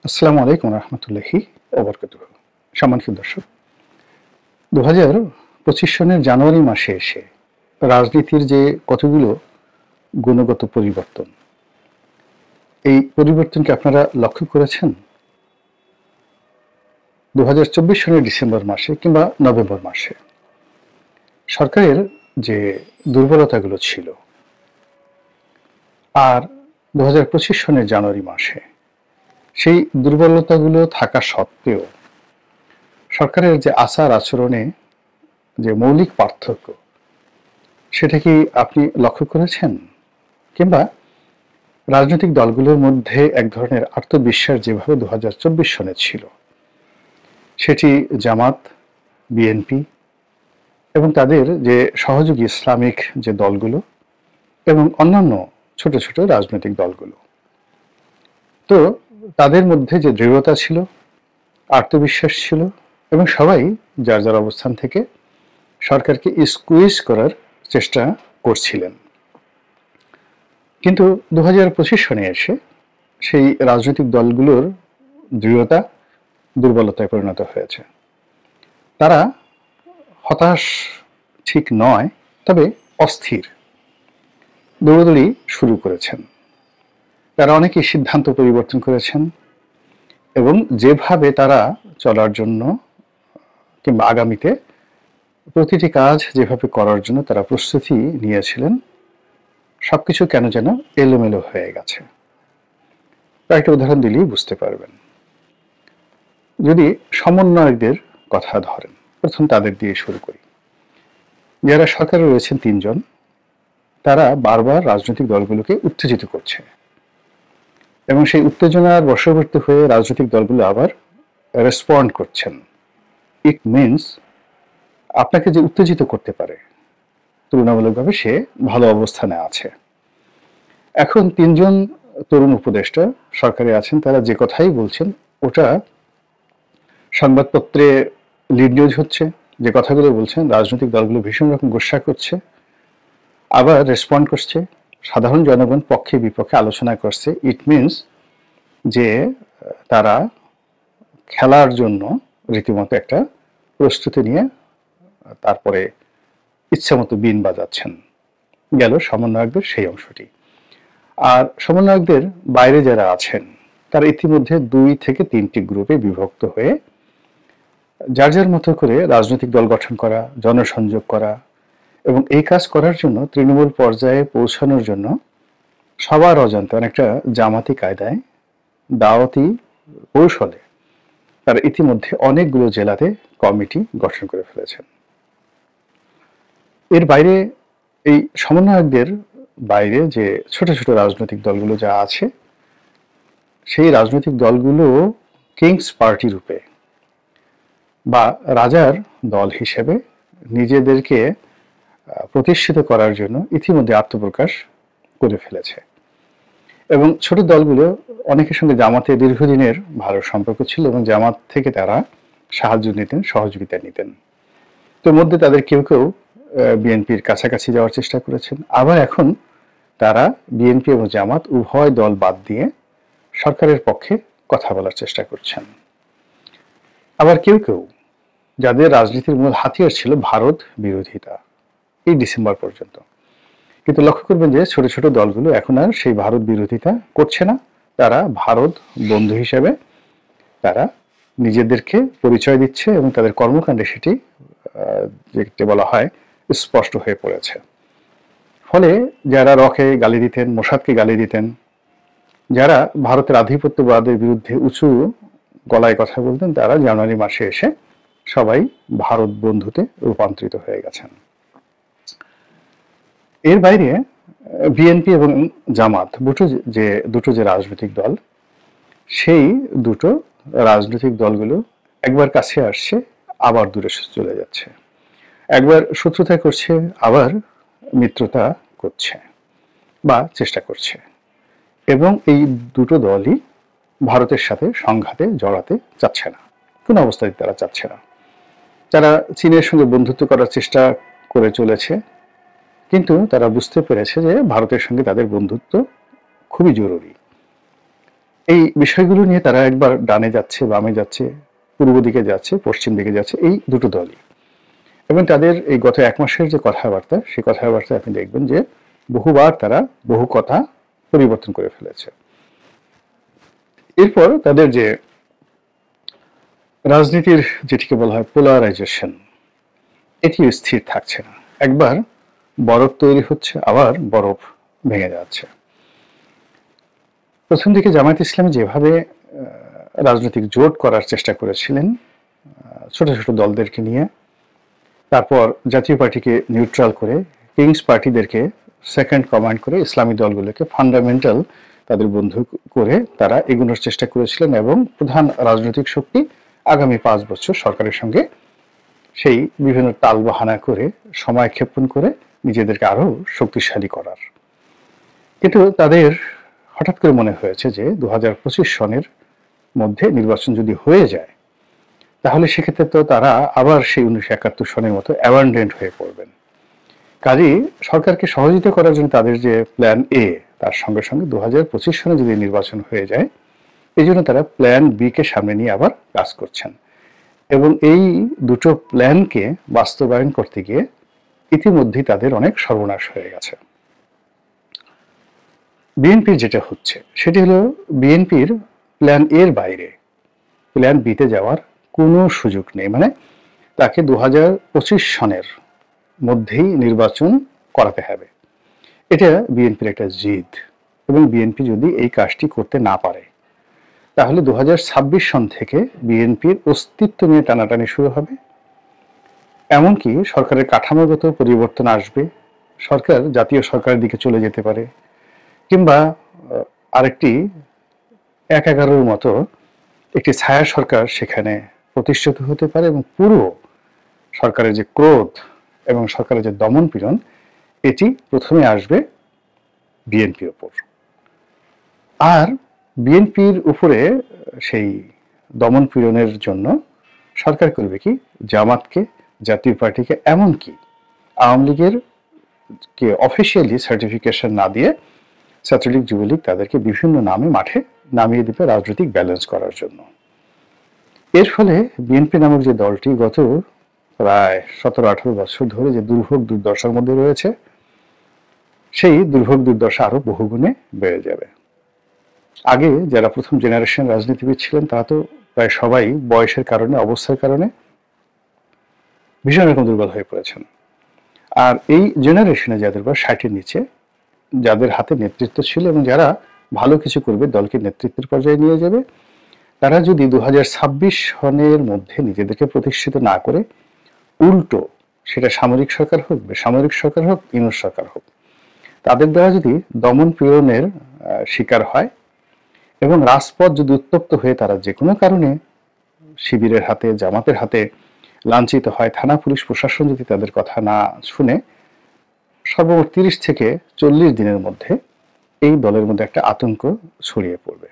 আসসালামু আলাইকুম রহমতুল্লাহি ওবরকাতুহু। সম্মানিত দর্শক, 2025 সনের জানুয়ারি মাসে এসে রাজনীতির যে কতগুলো গুণগত পরিবর্তন, এই পরিবর্তনকে আপনারা লক্ষ্য করেছেন? 2024 সনের ডিসেম্বর মাসে কিংবা নভেম্বর মাসে সরকারের যে দুর্বলতাগুলো ছিল, আর 2025 সনের জানুয়ারি মাসে সেই দুর্বলতাগুলো থাকা সত্ত্বেও সরকারের যে আচার আচরণে যে মৌলিক পার্থক্য, সেটা কি আপনি লক্ষ্য করেছেন? কিংবা রাজনৈতিক দলগুলোর মধ্যে এক ধরনের আত্মবিশ্বাস যেভাবে 2024 সনে ছিল, সেটি জামাত, বিএনপি এবং তাদের যে সহযোগী ইসলামিক যে দলগুলো এবং অন্যান্য ছোট ছোট রাজনৈতিক দলগুলো, তো তাদের মধ্যে যে দৃঢ়তা ছিল, আত্মবিশ্বাস ছিল এবং সবাই যার যার অবস্থান থেকে সরকারকে স্কুইজ করার চেষ্টা করছিলেন। কিন্তু 2025 সনে এসে সেই রাজনৈতিক দলগুলোর দৃঢ়তা দুর্বলতায় পরিণত হয়েছে। তারা হতাশ ঠিক নয়, তবে অস্থির, দৌড়াদৌড়ি শুরু করেছেন। তারা অনেকেই সিদ্ধান্ত পরিবর্তন করেছেন এবং যেভাবে তারা চলার জন্য কিংবা আগামীতে প্রতিটি কাজ যেভাবে করার জন্য তারা প্রস্তুতি নিয়েছিলেন, সবকিছু কেন যেন এলোমেলো হয়ে গেছে। কয়েকটা উদাহরণ দিলেই বুঝতে পারবেন। যদি সমন্বয়কদের কথা ধরেন, প্রথম তাদের দিয়ে শুরু করি। যারা সরকারে রয়েছেন 3 জন, তারা বারবার রাজনৈতিক দলগুলোকে উত্তেজিত করছে এবং সেই উত্তেজনার বশবর্তী হয়ে রাজনৈতিক দলগুলো আবার রেসপন্ড করছেন। ইট মিনস আপনাকে যে উত্তেজিত করতে পারে, তুলনামূলকভাবে সে ভালো অবস্থানে আছে। এখন 3 জন তরুণ উপদেষ্টা সরকারে আছেন, তারা যে কথাই বলছেন ওটা সংবাদপত্রে লিড নিউজ হচ্ছে। যে কথাগুলো বলছেন রাজনৈতিক দলগুলো ভীষণ রকম গোসা করছে, আবার রেসপন্ড করছে, সাধারণ জনগণ পক্ষে বিপক্ষে আলোচনা করছে। ইট মিনস যে তারা খেলার জন্য রীতিমতো একটা প্রস্তুতি নিয়ে তারপরে ইচ্ছামতো বিন বাজাচ্ছেন। গেল সমন্বয়কদের সেই অংশটি। আর সমন্বয়কদের বাইরে যারা আছেন, তারা ইতিমধ্যে 2 থেকে 3টি গ্রুপে বিভক্ত হয়ে যার যার মতো করে রাজনৈতিক দল গঠন করা, জনসংযোগ করা এবং এই কাজ করার জন্য তৃণমূল পর্যায়ে পৌঁছানোর জন্য সবার অজান্তে অনেকটা জামাতি কায়দায়, দাওয়াতি কৌশলে তারা ইতিমধ্যে অনেকগুলো জেলাতে কমিটি গঠন করে ফেলেছেন। এর বাইরে এই সমন্বয়কদের বাইরে যে ছোট ছোট রাজনৈতিক দলগুলো যা আছে, সেই রাজনৈতিক দলগুলো কিংস পার্টি রূপে বা রাজার দল হিসেবে নিজেদেরকে প্রতিষ্ঠিত করার জন্য ইতিমধ্যে আত্মপ্রকাশ করে ফেলেছে। এবং ছোট দলগুলো অনেকের সঙ্গে জামাতের দীর্ঘদিনের ভালো সম্পর্ক ছিল এবং জামাত থেকে তারা সাহায্য নিতেন, সহযোগিতা নিতেন। তো মধ্যে তাদের কেউ কেউ বিএনপির কাছাকাছি যাওয়ার চেষ্টা করেছেন, আবার এখন তারা বিএনপি এবং জামাত উভয় দল বাদ দিয়ে সরকারের পক্ষে কথা বলার চেষ্টা করছেন। আবার কেউ কেউ যাদের রাজনীতির মূল হাতিয়ার ছিল ভারত বিরোধিতা, এই ডিসেম্বর পর্যন্ত। কিন্তু লক্ষ্য করবেন যে ছোট ছোট দলগুলো এখন আর সেই ভারত বিরোধিতা করছে না। তারা ভারত বন্ধু হিসেবে তারা নিজেদেরকে পরিচয় দিচ্ছে এবং তাদের কর্মকাণ্ডে সেটি যেটি বলা হয় স্পষ্ট হয়ে পড়েছে। ফলে যারা রকে গালি দিতেন, মোসাদকে গালি দিতেন, যারা ভারতের আধিপত্যবাদের বিরুদ্ধে উঁচু গলায় কথা বলতেন, তারা জানুয়ারি মাসে এসে সবাই ভারত বন্ধুতে রূপান্তরিত হয়ে গেছেন। এর বাইরে বিএনপি এবং জামাত দুটো যে রাজনৈতিক দল, সেই দুটো রাজনৈতিক দলগুলো একবার কাছে আসছে, আবার দূরে চলে যাচ্ছে। একবার শত্রুতা করছে, আবার মিত্রতা করছে বা চেষ্টা করছে। এবং এই দুটো দলই ভারতের সাথে সংঘাতে জড়াতে চাচ্ছে না, কোনো অবস্থায় তারা চাচ্ছে না। তারা চীনের সঙ্গে বন্ধুত্ব করার চেষ্টা করে চলেছে, কিন্তু তারা বুঝতে পেরেছে যে ভারতের সঙ্গে তাদের বন্ধুত্ব খুবই জরুরি। এই বিষয়গুলো নিয়ে তারা একবার ডানে যাচ্ছে, বামে যাচ্ছে, পূর্ব দিকে যাচ্ছে, পশ্চিম দিকে যাচ্ছে, এই দুটো দলই। এবং তাদের এই গত 1 মাসের যে কথাবার্তা, সেই কথাবার্তায় আপনি দেখবেন যে বহুবার তারা বহু কথা পরিবর্তন করে ফেলেছে। এরপর তাদের যে রাজনীতির যেটিকে বলা হয় পোলারাইজেশন, এটিও স্থির থাকছে না। একবার বরফ তৈরি হচ্ছে, আবার বরফ ভেঙে যাচ্ছে। প্রথম দিকে জামায়াত ইসলামী যেভাবে রাজনৈতিক জোট করার চেষ্টা করেছিলেন ছোট ছোট দলদেরকে নিয়ে, তারপর জাতীয় পার্টিকে নিউট্রাল করে কিংস পার্টিদেরকে সেকেন্ড কমান্ড করে ইসলামী দলগুলোকে ফান্ডামেন্টাল তাদের বন্ধু করে তারা এগোনোর চেষ্টা করেছিলেন, এবং প্রধান রাজনৈতিক শক্তি আগামী 5 বছর সরকারের সঙ্গে সেই বিভিন্ন তাল বাহানা করে সময় ক্ষেপণ করে নিজেদেরকে আরো শক্তিশালী করার। কিন্তু তাদের হঠাৎ করে মনে হয়েছে যে 2025 সনের মধ্যে নির্বাচন যদি হয়ে যায়, তাহলে সেক্ষেত্রে তো তারা আবার সেই 1971 সনের মতো অ্যাবান্ডেন্ট হয়ে পড়বেন। কাজেই সরকারকে সহযোগিতা করার জন্য তাদের যে প্ল্যান এ, তার সঙ্গে সঙ্গে 2025 সনে যদি নির্বাচন হয়ে যায়, এই জন্য তারা প্ল্যান বি কে সামনে নিয়ে আবার কাজ করছেন। এবং এই দুটো প্ল্যানকে বাস্তবায়ন করতে গিয়ে ইতিমধ্যেই তাদের অনেক সর্বনাশ হয়ে গেছে। বিএনপির যেটা হচ্ছে সেটি হলো বিএনপির প্ল্যান এর বাইরে প্ল্যান বিতে যাওয়ার কোনো সুযোগ নেই। মানে তাকে 2025 সনের মধ্যেই নির্বাচন করাতে হবে, এটা বিএনপির একটা জিদ। এবং বিএনপি যদি এই কাজটি করতে না পারে, তাহলে 2026 সন থেকে বিএনপির অস্তিত্ব নিয়ে টানাটানি শুরু হবে। এমনকি সরকারের কাঠামোগত পরিবর্তন আসবে, সরকার জাতীয় সরকারের দিকে চলে যেতে পারে, কিংবা আরেকটি 1-11-র মতো একটি ছায়া সরকার সেখানে প্রতিষ্ঠিত হতে পারে, এবং পুরো সরকারের যে ক্রোধ এবং সরকারের যে দমন পীড়ন, এটি প্রথমে আসবে বিএনপির উপর। আর বিএনপির উপরে সেই দমন পীড়নের জন্য সরকার করবে কি, জামাতকে, জাতীয় পার্টিকে, এমনকি আওয়ামী লীগের কে অফিসিয়ালি সার্টিফিকেশন না দিয়ে ছাত্রলীগ, যুবলীগ তাদেরকে বিভিন্ন নামে মাঠে নামিয়ে দিবে রাজনৈতিক ব্যালেন্স করার জন্য। এর ফলে বিএনপি নামক যে দলটি গত প্রায় 17-18 বছর ধরে যে দুর্ভোগ দুর্দশার মধ্যে রয়েছে, সেই দুর্ভোগ দুর্দশা আরো বহুগুণে বেড়ে যাবে। আগে যারা প্রথম জেনারেশন রাজনীতিবিদ ছিলেন, তারা তো প্রায় সবাই বয়সের কারণে, অবস্থার কারণে ভীষণ রকম দুর্বল হয়ে পড়েছেন। আর এই জেনারেশনে যাদের বা 60-এর নিচে, যাদের হাতে নেতৃত্ব ছিল এবং যারা ভালো কিছু করবে, দলকে নেতৃত্বের পর্যায়ে নিয়ে যাবে, তারা যদি 2026 সনের মধ্যে নিজেদেরকে প্রতিষ্ঠিত না করে উল্টো, সেটা সামরিক সরকার হোক, বেসামরিক সরকার হোক, ইউনুস সরকার হোক, তাদের দ্বারা যদি দমন পীড়নের শিকার হয় এবং রাজপথ যদি উত্তপ্ত হয়ে তারা যে কোনো কারণে শিবিরের হাতে, জামাতের হাতে লাঞ্ছিত হয়, থানা পুলিশ প্রশাসন যদি তাদের কথা না শুনে, সর্বমোট 30 থেকে 40 দিনের মধ্যে এই দলের মধ্যে একটা আতঙ্ক ছড়িয়ে পড়বে।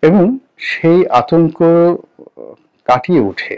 এবং সেই আতঙ্ক কাটিয়ে উঠে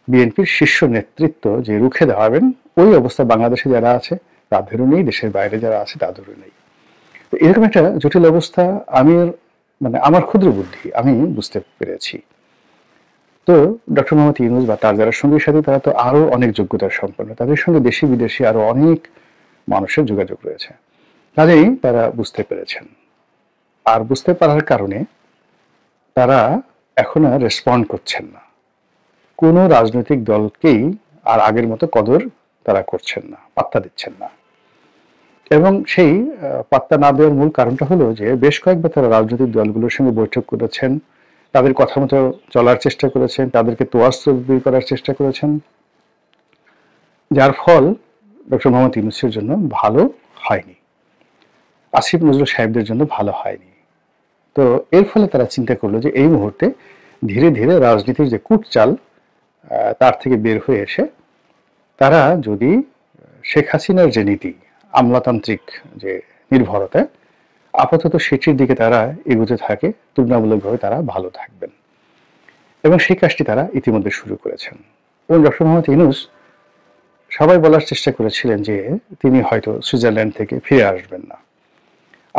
বিএনপির শীর্ষ নেতৃত্ব যে রুখে দাঁড়াবেন, ওই অবস্থা বাংলাদেশে যারা আছে তাদেরও নেই, দেশের বাইরে যারা আছে তাদেরও নেই। তো এরকম একটা জটিল অবস্থা আমার ক্ষুদ্র বুদ্ধি আমি বুঝতে পেরেছি। তো ডক্টর মোহাম্মদ ইউনূস বা তার যারা সঙ্গী সাথী, তারা তো আরো অনেক যোগ্যতার সম্পন্ন, তাদের সঙ্গে দেশি বিদেশি আরো অনেক মানুষের যোগাযোগ রয়েছে। কাজেই তারা বুঝতে পেরেছেন, আর বুঝতে পারার কারণে তারা এখন আর রেসপন্ড করছেন না। কোনো রাজনৈতিক দলকেই আর আগের মতো কদর তারা করছেন না, পাত্তা দিচ্ছেন না। এবং সেই পাত্তা না দেওয়ার মূল কারণটা হলো যে বেশ কয়েকবার তারা রাজনৈতিক দলগুলোর সঙ্গে বৈঠক করেছেন, তাদের কথা মতো চলার চেষ্টা করেছেন, তাদেরকে তোয়াজ তদবির করার চেষ্টা করেছেন, যার ফল ডক্টর মোহাম্মদ ইউনূসের জন্য ভালো হয়নি, আসিফ নজরুল সাহেবদের জন্য ভালো হয়নি। তো এর ফলে তারা চিন্তা করলো যে এই মুহূর্তে ধীরে ধীরে রাজনীতির যে কূটচাল, তার থেকে বের হয়ে এসে তারা যদি শেখ হাসিনার যে নীতি, আমলাতান্ত্রিক যে নির্ভরতা, আপাতত সেটির দিকে তারা এগোতে থাকে, তুলনামূলকভাবে তারা ভালো থাকবেন। এবং সেই কাজটি তারা ইতিমধ্যে শুরু করেছেন। এবং ডক্টর মোহাম্মদ ইউনূস, সবাই বলার চেষ্টা করেছিলেন যে তিনি হয়তো সুইজারল্যান্ড থেকে ফিরে আসবেন না।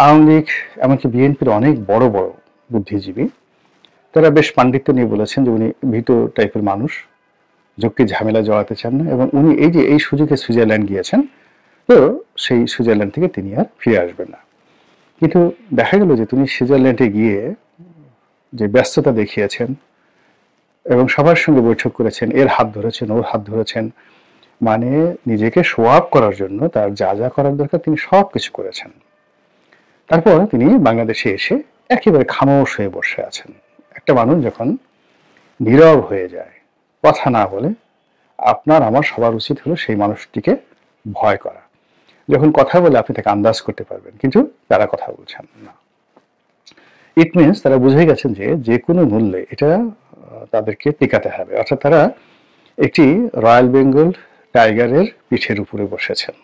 আওয়ামী লীগ এমনকি বিএনপির অনেক বড় বড় বুদ্ধিজীবী তারা বেশ পাণ্ডিত্য নিয়ে বলেছেন যে উনি ভীতু টাইপের মানুষ, যুক্তি ঝামেলা জড়াতে চান না, এবং উনি এই যে এই সুযোগে সুইজারল্যান্ড গিয়েছেন, তো সেই সুইজারল্যান্ড থেকে তিনি আর ফিরে আসবেন না। কিন্তু দেখা গেল যে তিনি সুইজারল্যান্ডে গিয়ে যে ব্যস্ততা দেখিয়েছেন এবং সবার সঙ্গে বৈঠক করেছেন, এর হাত ধরেছেন, ওর হাত ধরেছেন, মানে নিজেকে শো আপ করার জন্য তার যা যা করার দরকার তিনি সব কিছু করেছেন। তারপর তিনি বাংলাদেশে এসে একেবারে খামোশ হয়ে বসে আছেন। একটা মানুষ যখন নীরব হয়ে যায়, কথা না বলে, আপনার আমার সবার উচিত হলো সেই মানুষটিকে ভয় করা। যখন কথা বলে আপনি তাকে আন্দাজ করতে পারবেন, কিন্তু তারা কথা বলছেন না। ইট মিনস তারা বুঝে গেছেন যে যে কোনো মূল্যে এটা তাদেরকে টিকাতে হবে। অর্থাৎ তারা একটি রয়্যাল বেঙ্গল টাইগারের পিঠের উপরে বসেছেন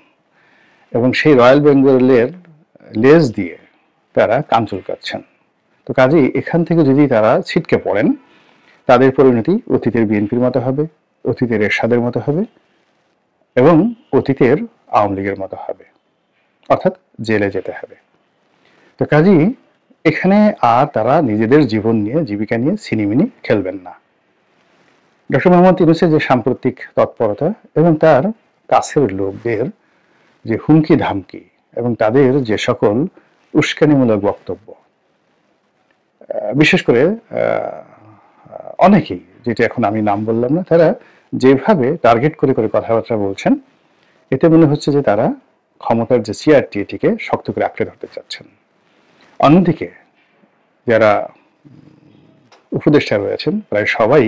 এবং সেই রয়্যাল বেঙ্গলের লেজ দিয়ে তারা কান চুলকাচ্ছেন। তো কাজেই এখান থেকে যদি তারা ছিটকে পড়েন, তাদের পরিণতি অতীতের বিএনপির মতো হবে, অতীতের এরশাদের মতো হবে এবং অতীতের আওয়ামী লীগের মতো হবে, অর্থাৎ জেলে যেতে হবে। তো কাজেই এখানে আর তারা নিজেদের জীবন নিয়ে, জীবিকা নিয়ে ছিনিমিনি খেলবেন না। ডক্টর মোহাম্মদ ইউনূসের যে সাম্প্রতিক তৎপরতা এবং তার কাছের লোকদের যে হুমকি ধামকি এবং তাদের যে সকল উস্কানিমূলক বক্তব্য, বিশেষ করে অনেকেই, যেটা এখন আমি নাম বললাম না, তারা যেভাবে টার্গেট করে করে কথাবার্তা বলছেন, এতে মনে হচ্ছে যে তারা ক্ষমতার যে চেয়ারটি এটিকে শক্ত করে আঁকড়ে ধরতে চাচ্ছেন। অন্যদিকে যারা উপদেষ্টা রয়েছেন প্রায় সবাই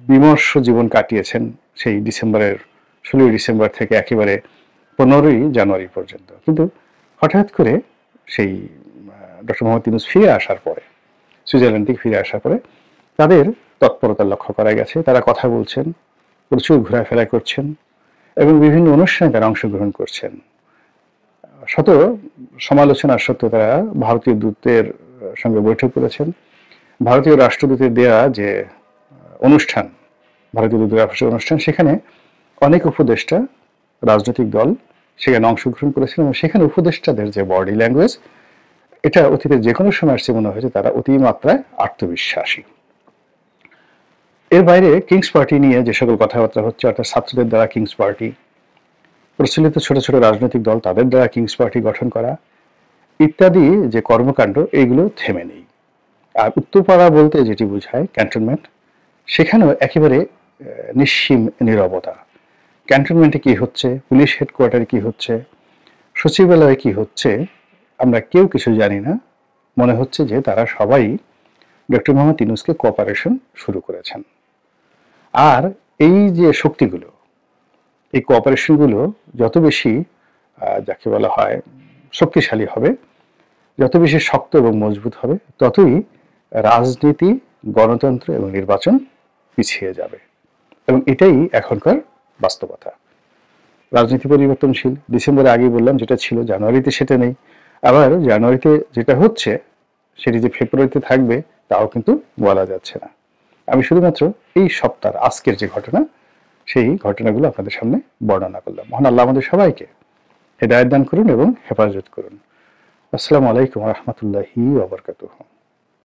বিমর্ষ জীবন কাটিয়েছেন সেই 16 ডিসেম্বর থেকে একেবারে 15ই জানুয়ারি পর্যন্ত। কিন্তু হঠাৎ করে সেই ডক্টর মোহাম্মদ ইউনূস ফিরে আসার পরে, সুইজারল্যান্ড থেকে ফিরে আসার পরে তাদের তৎপরতা লক্ষ্য করা গেছে। তারা কথা বলছেন, প্রচুর ঘোরাফেরা করছেন এবং বিভিন্ন অনুষ্ঠানে তারা অংশগ্রহণ করছেন। শত সমালোচনার সত্ত্বেও তারা ভারতীয় দূতের সঙ্গে বৈঠক করেছেন। ভারতীয় রাষ্ট্রদূতের দেয়া যে অনুষ্ঠান, ভারতীয় দূতাবাসের অনুষ্ঠান, সেখানে অনেক উপদেষ্টা, রাজনৈতিক দল সেখানে অংশগ্রহণ করেছেন এবং সেখানে উপদেষ্টাদের যে বডি ল্যাঙ্গুয়েজ, এটা অতীতের যে কোনো সময় আসছে মনে হয়েছে তারা অতিমাত্রায় আত্মবিশ্বাসী। এর বাইরে কিংস পার্টি নিয়ে যে সকল কথাবার্তা হচ্ছে, অর্থাৎ ছাত্রদের দ্বারা কিংস পার্টি, প্রচলিত ছোট ছোট রাজনৈতিক দল তাদের দ্বারা কিংস পার্টি গঠন করা ইত্যাদি যে কর্মকাণ্ড, এইগুলো থেমে নেই। আর উত্তরপাড়া বলতে যেটি বোঝায় ক্যান্টনমেন্ট, সেখানেও একেবারে নিশ্চিম নীরবতা। ক্যান্টনমেন্টে কি হচ্ছে, পুলিশ হেডকোয়ার্টারে কি হচ্ছে, সচিবালয়ে কি হচ্ছে, আমরা কেউ কিছু জানি না। মনে হচ্ছে যে তারা সবাই ডক্টর মোহাম্মদ ইউনূসকে কোঅপারেশন শুরু করেছেন। আর এই যে শক্তিগুলো, এই কোঅপারেশনগুলো যত বেশি যাকে বলা হয় শক্তিশালী হবে, যত বেশি শক্ত এবং মজবুত হবে, ততই রাজনীতি, গণতন্ত্র এবং নির্বাচন পিছিয়ে যাবে। এবং এটাই এখনকার বাস্তবতা। রাজনীতি পরিবর্তনশীল। ডিসেম্বরে আগেই বললাম যেটা ছিল, জানুয়ারিতে সেটা নেই। আবার জানুয়ারিতে যেটা হচ্ছে সেটি যে ফেব্রুয়ারিতে থাকবে তাও কিন্তু বলা যাচ্ছে না। আমি শুধুমাত্র এই সপ্তাহের আজকের যে ঘটনা, সেই ঘটনাগুলো আপনাদের সামনে বর্ণনা করলাম। মহান আল্লাহ আমাদের সবাইকে হেদায়েত দান করুন এবং হেফাজত করুন। আসসালামু আলাইকুম ওয়া রাহমাতুল্লাহি ওয়া বারাকাতুহু।